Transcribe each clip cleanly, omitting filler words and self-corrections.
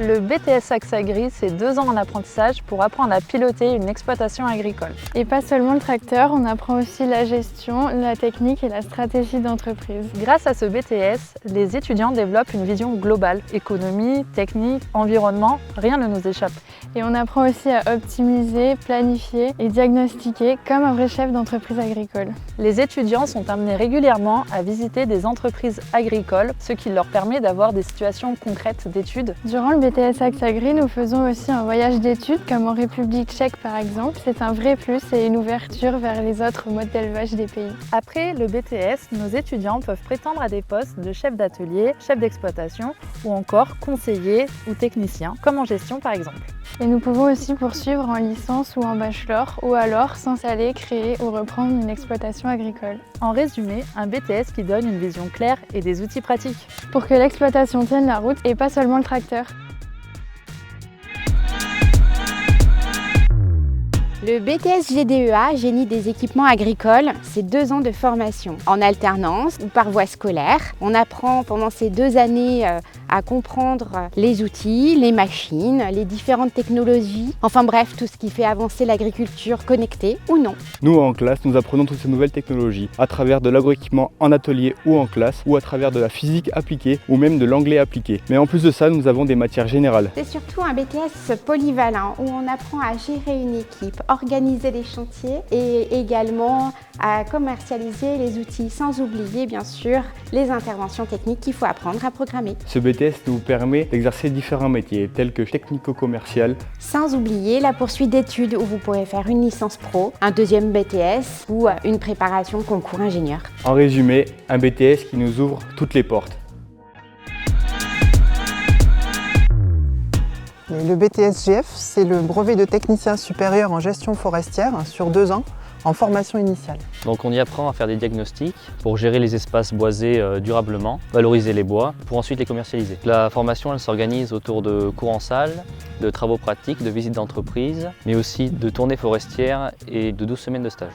Le BTS Axagri, c'est 2 ans en apprentissage pour apprendre à piloter une exploitation agricole. Et pas seulement le tracteur, on apprend aussi la gestion, la technique et la stratégie d'entreprise. Grâce à ce BTS, les étudiants développent une vision globale. Économie, technique, environnement, rien ne nous échappe. Et on apprend aussi à optimiser, planifier et diagnostiquer comme un vrai chef d'entreprise agricole. Les étudiants sont amenés régulièrement à visiter des entreprises agricoles, ce qui leur permet d'avoir des situations concrètes d'études. Durant le BTS Axagri, nous faisons aussi un voyage d'études comme en République tchèque par exemple. C'est un vrai plus et une ouverture vers les autres modes d'élevage des pays. Après le BTS, nos étudiants peuvent prétendre à des postes de chef d'atelier, chef d'exploitation ou encore conseiller ou technicien, comme en gestion par exemple. Et nous pouvons aussi poursuivre en licence ou en bachelor ou alors s'installer, créer ou reprendre une exploitation agricole. En résumé, un BTS qui donne une vision claire et des outils pratiques. Pour que l'exploitation tienne la route et pas seulement le tracteur. Le BTS GDEA, Génie des équipements agricoles, c'est 2 ans de formation en alternance ou par voie scolaire. On apprend pendant ces 2 années à comprendre les outils, les machines, les différentes technologies, enfin bref, tout ce qui fait avancer l'agriculture connectée ou non. Nous, en classe, nous apprenons toutes ces nouvelles technologies à travers de l'agroéquipement en atelier ou en classe ou à travers de la physique appliquée ou même de l'anglais appliqué. Mais en plus de ça, nous avons des matières générales. C'est surtout un BTS polyvalent où on apprend à gérer une équipe, organiser les chantiers et également à commercialiser les outils, sans oublier bien sûr les interventions techniques qu'il faut apprendre à programmer. Ce BTS nous permet d'exercer différents métiers tels que technico-commercial. Sans oublier la poursuite d'études où vous pourrez faire une licence pro, un deuxième BTS ou une préparation concours ingénieur. En résumé, un BTS qui nous ouvre toutes les portes. Le BTS-GF, c'est le brevet de technicien supérieur en gestion forestière sur 2 ans en formation initiale. Donc on y apprend à faire des diagnostics pour gérer les espaces boisés durablement, valoriser les bois pour ensuite les commercialiser. La formation elle s'organise autour de cours en salle, de travaux pratiques, de visites d'entreprise, mais aussi de tournées forestières et de 12 semaines de stage.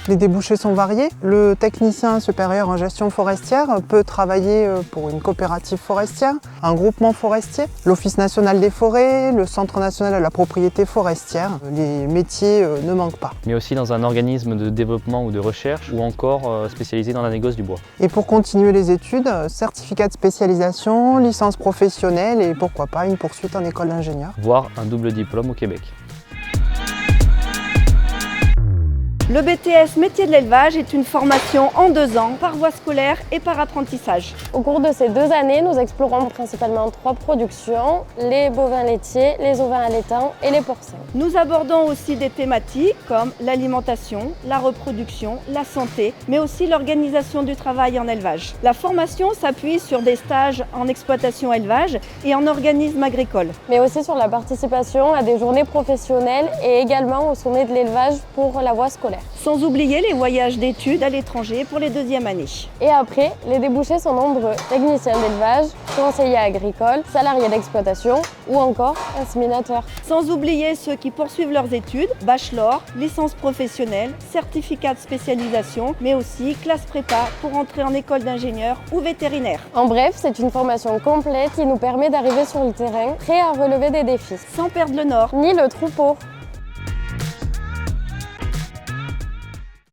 Les débouchés sont variés. Le technicien supérieur en gestion forestière peut travailler pour une coopérative forestière, un groupement forestier, l'Office national des forêts, le Centre national de la propriété forestière. Les métiers ne manquent pas. Mais aussi dans un organisme de développement ou de recherche ou encore spécialisé dans la négoce du bois. Et pour continuer les études, certificat de spécialisation, licence professionnelle et pourquoi pas une poursuite en école d'ingénieur. Voire un double diplôme au Québec. Le BTS métier de l'élevage est une formation en 2 ans, par voie scolaire et par apprentissage. Au cours de ces 2 années, nous explorons principalement 3 productions, les bovins laitiers, les ovins allaitants et les porcins. Nous abordons aussi des thématiques comme l'alimentation, la reproduction, la santé, mais aussi l'organisation du travail en élevage. La formation s'appuie sur des stages en exploitation élevage et en organisme agricole. Mais aussi sur la participation à des journées professionnelles et également au sommet de l'élevage pour la voie scolaire. Sans oublier les voyages d'études à l'étranger pour les 2e années. Et après, les débouchés sont nombreux. Techniciens d'élevage, conseillers agricoles, salariés d'exploitation ou encore inséminateurs. Sans oublier ceux qui poursuivent leurs études, bachelor, licence professionnelle, certificat de spécialisation, mais aussi classe prépa pour entrer en école d'ingénieur ou vétérinaire. En bref, c'est une formation complète qui nous permet d'arriver sur le terrain, prêt à relever des défis. Sans perdre le nord ni le troupeau.